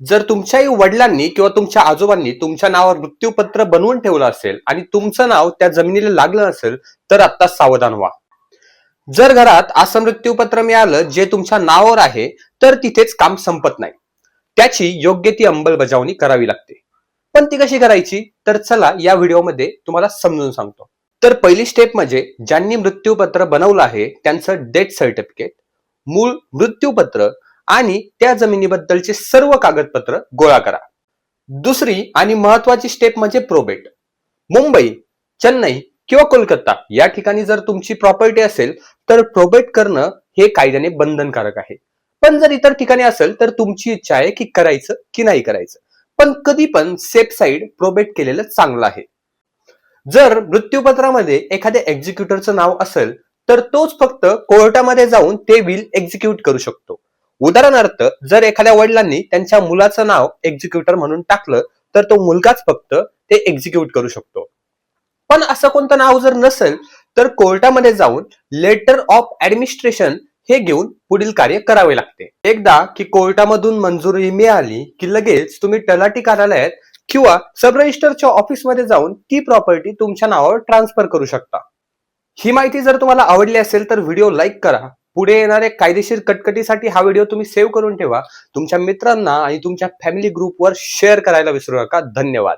जर तुमच्याही वडिलांनी किंवा तुमच्या आजोबांनी तुमच्या नावावर मृत्यूपत्र बनवून ठेवलं असेल आणि तुमचं नाव त्या जमिनीला लागलं नसेल तर आता सावधान व्हा. जर घरात असं मृत्यूपत्र मिळालं जे तुमच्या नावावर आहे तर तिथेच काम संपत नाही. त्याची योग्य ती अंमलबजावणी करावी लागते. पण ती कशी करायची तर चला या व्हिडिओमध्ये तुम्हाला समजून सांगतो. तर पहिली स्टेप म्हणजे ज्यांनी मृत्यूपत्र बनवलं आहे त्यांचं डेथ सर्टिफिकेट, मूळ मृत्यूपत्र आणि त्या जमिनीबद्दलचे सर्व कागदपत्र गोळा करा. दुसरी आणि महत्वाची स्टेप म्हणजे प्रोबेट. मुंबई, चेन्नई किंवा कोलकाता या ठिकाणी जर तुमची प्रॉपर्टी असेल तर प्रोबेट करणं हे कायद्याने बंधनकारक आहे. पण जर इतर ठिकाणी असेल तर तुमची इच्छा आहे की करायचं की नाही करायचं. पण कधी पण सेफ साईड प्रोबेट केलेलं चांगलं आहे. जर मृत्यूपत्रामध्ये एखाद्या एक्झिक्युटरचं नाव असेल तर तोच फक्त कोर्टामध्ये जाऊन ते विल एक्झिक्यूट करू शकतो. उदाहरणार्थ जर एखाद्या वडिलांनी त्यांच्या मुलाचं नाव एक्झिक्युटर म्हणून टाकलं तर तो मुलगाच फक्त ते एक्झिक्यूट करू शकतो. पण असं कोणतं नाव जर नसेल तर कोर्टामध्ये जाऊन लेटर ऑफ ऍडमिनिस्ट्रेशन हे घेऊन पुढील कार्य करावे लागते. एकदा की कोर्टामधून मंजुरी मिळाली की लगेच तुम्ही तलाठी कार्यालयात किंवा सब रजिस्टरच्या ऑफिसमध्ये जाऊन ती प्रॉपर्टी तुमच्या नावावर ट्रान्सफर करू शकता. ही माहिती जर तुम्हाला आवडली असेल तर व्हिडिओ लाईक करा. पुढे येणाऱ्या कायदेशीर कटकटीसाठी हा व्हिडिओ तुम्ही सेव्ह करून ठेवा. तुमच्या मित्रांना आणि तुमच्या फॅमिली ग्रुपवर शेअर करायला विसरू नका. धन्यवाद.